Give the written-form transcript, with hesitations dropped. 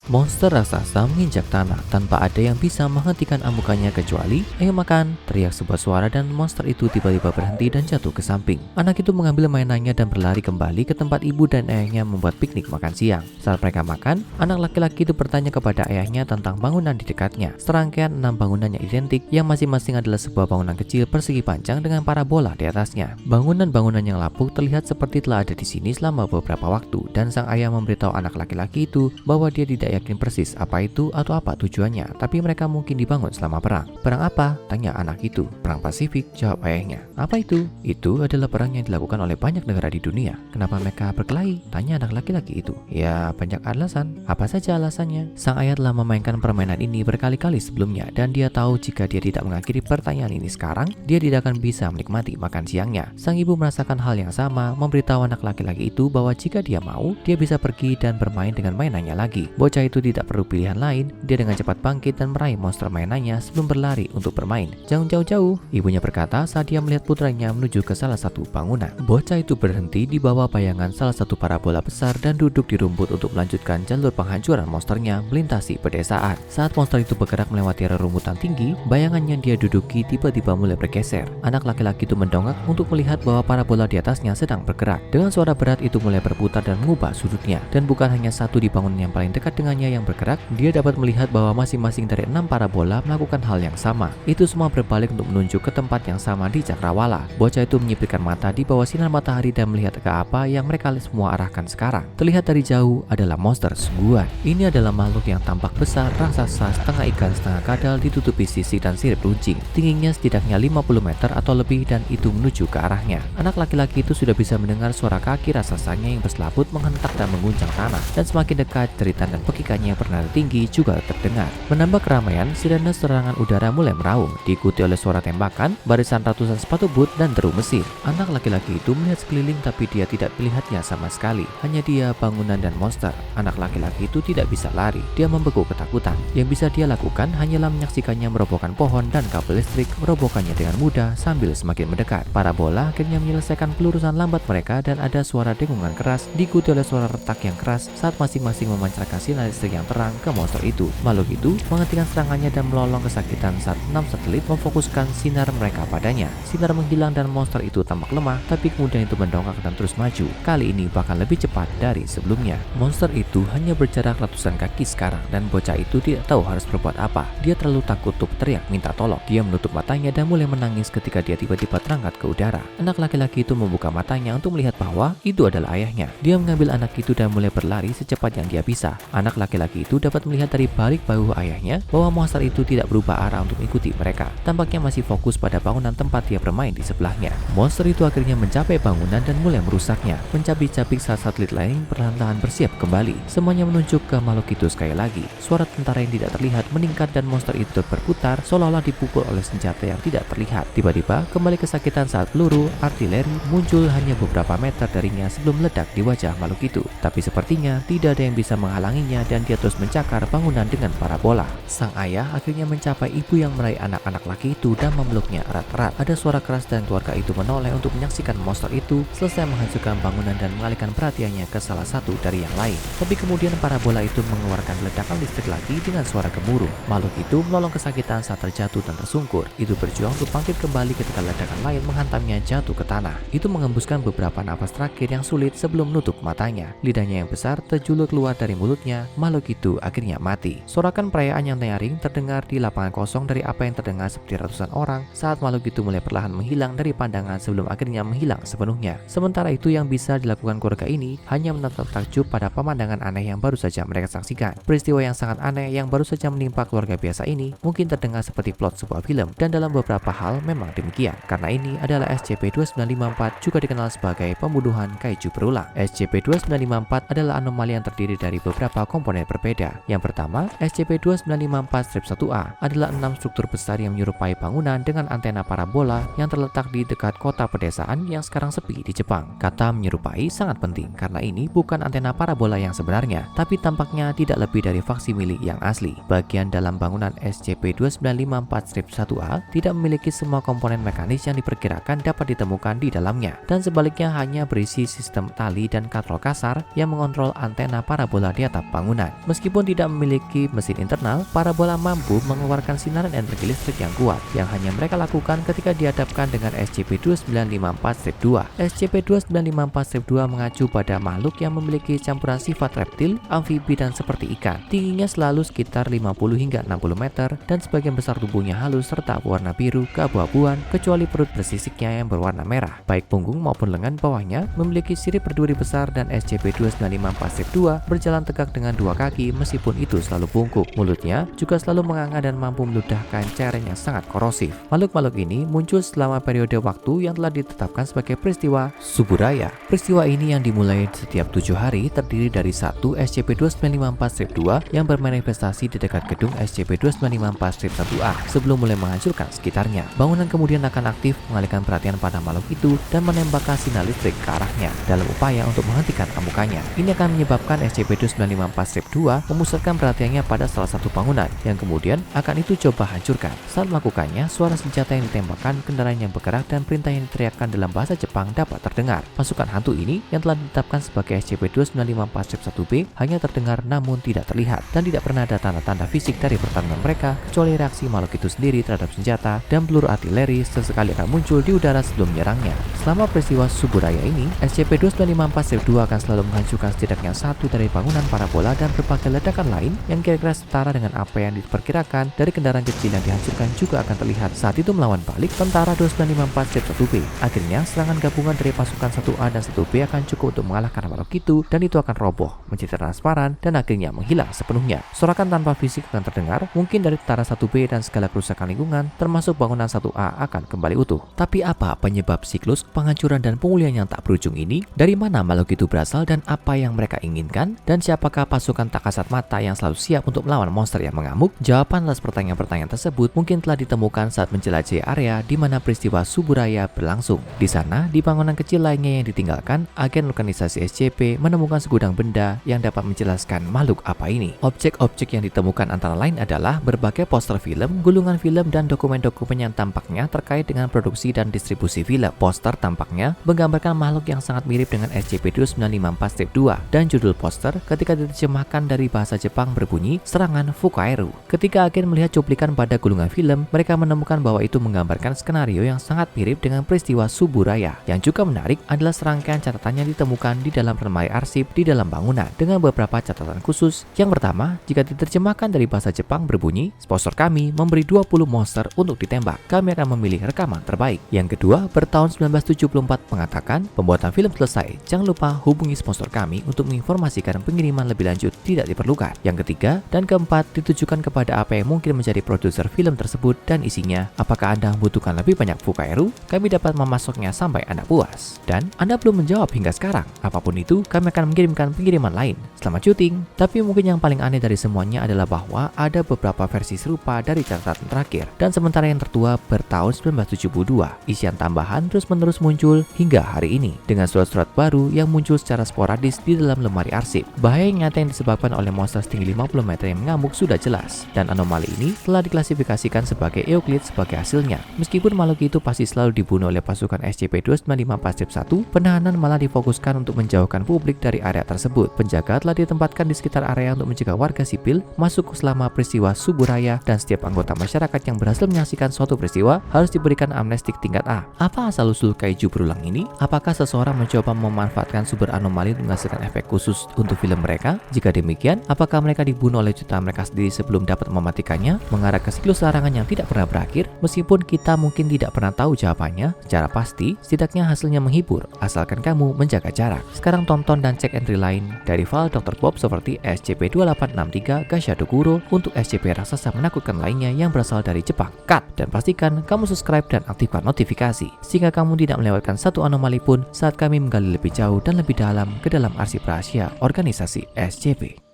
Monster raksasa menginjak tanah tanpa ada yang bisa menghentikan amukannya kecuali "Ayo makan!" Teriak sebuah suara dan monster itu tiba-tiba berhenti dan jatuh ke samping. Anak itu mengambil mainannya dan berlari kembali ke tempat ibu dan ayahnya membuat piknik makan siang. Saat mereka makan, anak laki-laki itu bertanya kepada ayahnya tentang bangunan di dekatnya. Serangkaian 6 bangunan yang identik yang masing-masing adalah sebuah bangunan kecil persegi panjang dengan parabola di atasnya. Bangunan-bangunan yang lapuk terlihat seperti telah ada di sini selama beberapa waktu dan sang ayah memberitahu anak laki-laki itu bahwa dia tidak yakin persis apa itu atau apa tujuannya, tapi mereka mungkin dibangun selama perang. Perang apa? Tanya anak itu. Perang Pasifik, jawab ayahnya. Apa itu? Itu adalah perang yang dilakukan oleh banyak negara di dunia. Kenapa mereka berkelahi? Tanya anak laki-laki itu. Ya, banyak alasan. Apa saja alasannya? Sang ayah telah memainkan permainan ini berkali-kali sebelumnya dan dia tahu jika dia tidak mengakhiri pertanyaan ini sekarang, dia tidak akan bisa menikmati makan siangnya. Sang ibu merasakan hal yang sama, memberitahu anak laki-laki itu bahwa jika dia mau, dia bisa pergi dan bermain dengan mainannya lagi. Bocah itu tidak perlu pilihan lain, dia dengan cepat bangkit dan meraih monster mainannya sebelum berlari untuk bermain. Jangan jauh-jauh, ibunya berkata saat dia melihat putranya menuju ke salah satu bangunan. Bocah itu berhenti di bawah bayangan salah satu parabola besar dan duduk di rumput untuk melanjutkan jalur penghancuran monsternya melintasi pedesaan. Saat monster itu bergerak melewati rerumputan tinggi, bayangannya dia duduki tiba-tiba mulai bergeser. Anak laki-laki itu mendongak untuk melihat bahwa parabola di atasnya sedang bergerak. Dengan suara berat itu mulai berputar dan mengubah sudutnya. Dan bukan hanya satu di bangunan yang paling dekat dengannya yang bergerak, dia dapat melihat bahwa masing-masing dari 6 parabola melakukan hal yang sama. Itu semua berbalik untuk menunjuk ke tempat yang sama di cakrawala. Bocah itu menyipitkan mata di bawah sinar matahari dan melihat ke apa yang mereka semua arahkan sekarang. Terlihat dari jauh adalah monster sungguhan. Ini adalah makhluk yang tampak besar, raksasa, setengah ikan, setengah kadal, ditutupi sisik dan sirip runcing. Tingginya setidaknya 50 meter atau lebih dan itu menuju ke arahnya. Anak laki-laki itu sudah bisa mendengar suara kaki raksasanya yang berselaput menghentak dan mengguncang tanah, dan semakin dekat jeritan dan pekikannya yang bernada tinggi juga terdengar. Menambah keramaian, sirene serangan udara mulai meraung, diikuti oleh suara tembakan, barisan ratusan sepatu boot dan deru mesin. Anak laki-laki itu melihat sekeliling tapi dia tidak melihatnya sama sekali. Hanya dia, bangunan dan monster. Anak laki-laki itu tidak bisa lari. Dia membeku ketakutan. Yang bisa dia lakukan hanyalah menyaksikannya merobohkan pohon dan kabel listrik, merobohkannya dengan mudah sambil semakin mendekat. Parabola akhirnya menyelesaikan pelurusan lambat mereka dan ada suara dengungan keras diikuti oleh suara retak yang keras saat masing-masing memancarkan sinar listrik yang terang ke monster itu. Makhluk itu menghentikan serangannya dan melolong kesakitan saat 6 satelit memfokuskan sinar mereka padanya. Sinar menghilang dan monster itu tampak lemah, tapi kemudian itu mendongak dan terus maju. Kali ini bahkan lebih cepat dari sebelumnya. Monster itu hanya berjarak ratusan kaki sekarang dan bocah itu tidak tahu harus berbuat apa. Dia terlalu takut untuk teriak minta tolong. Dia menutup matanya dan mulai menangis ketika dia tiba-tiba terangkat ke udara. Anak laki-laki itu membuka matanya untuk melihat bahwa itu adalah ayahnya. Dia mengambil anak itu dan mulai berlari secepat yang dia bisa. Anak laki-laki itu dapat melihat dari balik bahu ayahnya bahwa monster itu tidak berubah arah untuk mengikuti mereka. Tampaknya masih fokus pada bangunan tempat dia bermain di sebelahnya. Monster itu akhirnya mencapai bangunan dan mulai merusaknya. Mencabik-cabik saat satelit lain perlahan-lahan bersiap kembali. Semuanya menunjuk ke makhluk itu sekali lagi. Suara tentara yang tidak terlihat meningkat dan monster itu berputar seolah-olah dipukul oleh senjata yang tidak terlihat. Tiba-tiba kembali kesakitan saat peluru artileri muncul hanya beberapa meter darinya sebelum meledak di wajah makhluk itu. Tapi sepertinya tidak ada yang bisa menghalanginya dan dia terus mencakar bangunan dengan parabola. Sang ayah akhirnya mencapai ibu yang meraih anak-anak laki itu dan memeluknya erat-erat. Ada suara keras dan keluarga itu menoleh untuk menyaksikan monster itu selesai menghancurkan bangunan dan mengalihkan perhatiannya ke salah satu dari yang lain. Tapi kemudian parabola itu mengeluarkan ledakan listrik lagi dengan suara gemuruh. Makhluk itu melolong kesakitan saat terjatuh dan tersungkur. Itu berjuang untuk bangkit kembali ketika ledakan lain menghantamnya jatuh ke tanah. Itu mengembuskan beberapa napas terakhir yang sulit sebelum menutup matanya. Lidahnya yang besar terjulur keluar dari mulutnya. Makhluk itu akhirnya mati. Sorakan perayaan yang nyaring terdengar di lapangan kosong dari apa yang terdengar seperti ratusan orang saat makhluk itu mulai perlahan menghilang dari pandangan sebelum akhirnya menghilang sepenuhnya. Sementara itu yang bisa dilakukan keluarga ini hanya menatap takjub pada pemandangan aneh yang baru saja mereka saksikan. Peristiwa yang sangat aneh yang baru saja menimpa keluarga biasa ini mungkin terdengar seperti plot sebuah film dan dalam beberapa hal memang demikian. Karena ini adalah SCP-2954 juga dikenal sebagai pembunuhan kaiju berulang. SCP-2954 adalah anomali yang terdiri dari beberapa komponen berbeda. Yang pertama, SCP-2954-1A adalah 6 struktur besar yang menyerupai bangunan dengan antena parabola yang terletak di dekat kota pedesaan yang sekarang sepi di Jepang. Kata menyerupai sangat penting karena ini bukan antena parabola yang sebenarnya, tapi tampaknya tidak lebih dari faksimili yang asli. Bagian dalam bangunan SCP-2954-1A tidak memiliki semua komponen mekanis yang diperkirakan dapat ditemukan di dalamnya, dan sebaliknya hanya berisi sistem tali dan katrol kasar yang mengontrol antena parabola di atap bangunan. bangunan. Meskipun tidak memiliki mesin internal, parabola mampu mengeluarkan sinaran energi listrik yang kuat, yang hanya mereka lakukan ketika dihadapkan dengan SCP-2954-2. SCP-2954-2 mengacu pada makhluk yang memiliki campuran sifat reptil, amfibi, dan seperti ikan. Tingginya selalu sekitar 50 hingga 60 meter, dan sebagian besar tubuhnya halus serta berwarna biru keabu-abuan, kecuali perut bersisiknya yang berwarna merah. Baik punggung maupun lengan bawahnya memiliki sirip berduri besar, dan SCP-2954-2 berjalan tegak dengan dua kaki meskipun itu selalu bungkuk. Mulutnya juga selalu menganga dan mampu meludahkan cairan yang sangat korosif. Makhluk-makhluk ini muncul selama periode waktu yang telah ditetapkan sebagai peristiwa Suburaya. Peristiwa ini yang dimulai setiap 7 hari terdiri dari satu SCP-2954-2 yang bermanifestasi di dekat gedung SCP-2954-1A sebelum mulai menghancurkan sekitarnya. Bangunan kemudian akan aktif mengalihkan perhatian pada makhluk itu dan menembakkan sinar listrik ke arahnya dalam upaya untuk menghentikan amukannya. Ini akan menyebabkan SCP-2954-2 memusatkan perhatiannya pada salah satu bangunan yang kemudian akan itu coba hancurkan. Saat melakukannya, suara senjata yang ditembakkan, kendaraan yang bergerak, dan perintah yang diteriakkan dalam bahasa Jepang dapat terdengar. Pasukan hantu ini yang telah ditetapkan sebagai SCP-2954-1B hanya terdengar namun tidak terlihat, dan tidak pernah ada tanda-tanda fisik dari pertarungan mereka kecuali reaksi makhluk itu sendiri terhadap senjata dan peluru artileri sesekali akan muncul di udara sebelum menyerangnya. Selama peristiwa Suburaya ini, SCP-2954-2 akan selalu menghancurkan setidaknya satu dari bangunan parabola dan berbagai ledakan lain yang kira-kira setara dengan apa yang diperkirakan dari kendaraan kecil yang dihancurkan juga akan terlihat saat itu melawan balik tentara 2954-1B. Akhirnya, serangan gabungan dari pasukan 1A dan 1B akan cukup untuk mengalahkan makhluk itu, dan itu akan roboh, menjadi transparan, dan akhirnya menghilang sepenuhnya. Sorakan tanpa fisik akan terdengar, mungkin dari tentara 1B, dan segala kerusakan lingkungan, termasuk bangunan 1A akan kembali utuh. Tapi apa penyebab siklus penghancuran dan pemulihan yang tak berujung ini? Dari mana makhluk itu berasal dan apa yang mereka inginkan? Dan siapakah pasukan tak kasat mata yang selalu siap untuk melawan monster yang mengamuk? Jawaban atas pertanyaan-pertanyaan tersebut mungkin telah ditemukan saat menjelajahi area di mana peristiwa Suburaya berlangsung. Di sana, di bangunan kecil lainnya yang ditinggalkan, agen organisasi SCP menemukan segudang benda yang dapat menjelaskan makhluk apa ini. Objek-objek yang ditemukan antara lain adalah berbagai poster film, gulungan film, dan dokumen-dokumen yang tampaknya terkait dengan produksi dan distribusi film. Poster tampaknya menggambarkan makhluk yang sangat mirip dengan SCP-2954-2, dan judul poster ketika diterjemahkan dari bahasa Jepang berbunyi Serangan Fukaeru. Ketika agen melihat cuplikan pada gulungan film, mereka menemukan bahwa itu menggambarkan skenario yang sangat mirip dengan peristiwa Suburaya. Yang juga menarik adalah serangkaian catatan yang ditemukan di dalam lemari arsip di dalam bangunan dengan beberapa catatan khusus. Yang pertama, jika diterjemahkan dari bahasa Jepang berbunyi, sponsor kami memberi 20 monster untuk ditembak. Kami akan memilih rekaman terbaik. Yang kedua, bertahun 1974 mengatakan, pembuatan film selesai. Jangan lupa hubungi sponsor kami untuk menginformasikan pengiriman lebih lanjut tidak diperlukan. Yang ketiga dan keempat ditujukan kepada apa yang mungkin menjadi produser film tersebut dan isinya. Apakah Anda membutuhkan lebih banyak Fukaeru? Kami dapat memasoknya sampai Anda puas. Dan Anda belum menjawab hingga sekarang. Apapun itu, kami akan mengirimkan pengiriman lain. Selamat syuting. Tapi mungkin yang paling aneh dari semuanya adalah bahwa ada beberapa versi serupa dari catatan terakhir. Dan sementara yang tertua bertahun 1972, isian tambahan terus-menerus muncul hingga hari ini dengan surat-surat baru yang muncul secara sporadis di dalam lemari arsip. Bahaya yang nyata yang disebabkan oleh monster setinggi 50 meter yang mengamuk sudah jelas, dan anomali ini telah diklasifikasikan sebagai Euclid sebagai hasilnya. Meskipun makhluk itu pasti selalu dibunuh oleh pasukan SCP-2954-1, penahanan malah difokuskan untuk menjauhkan publik dari area tersebut. Penjaga telah ditempatkan di sekitar area untuk mencegah warga sipil masuk selama peristiwa Suburaya, dan setiap anggota masyarakat yang berhasil menyaksikan suatu peristiwa harus diberikan amnesti tingkat A. Apa asal-usul kaiju berulang ini? Apakah seseorang mencoba memanfaatkan sumber anomali untuk menghasilkan efek khusus untuk film mereka? Jika demikian, apakah mereka dibunuh oleh ciptaan mereka sendiri sebelum dapat mematikannya, mengarah ke siklus larangan yang tidak pernah berakhir? Meskipun kita mungkin tidak pernah tahu jawabannya secara pasti, setidaknya hasilnya menghibur, asalkan kamu menjaga jarak. Sekarang tonton dan cek entry lain dari file Dr. Bob seperti SCP-2863 Gashadokuro untuk SCP raksasa menakutkan lainnya yang berasal dari Jepang. Cut! Dan pastikan kamu subscribe dan aktifkan notifikasi, sehingga kamu tidak melewatkan satu anomali pun saat kami menggali lebih jauh dan lebih dalam ke dalam arsip rahasia organisasi SCP.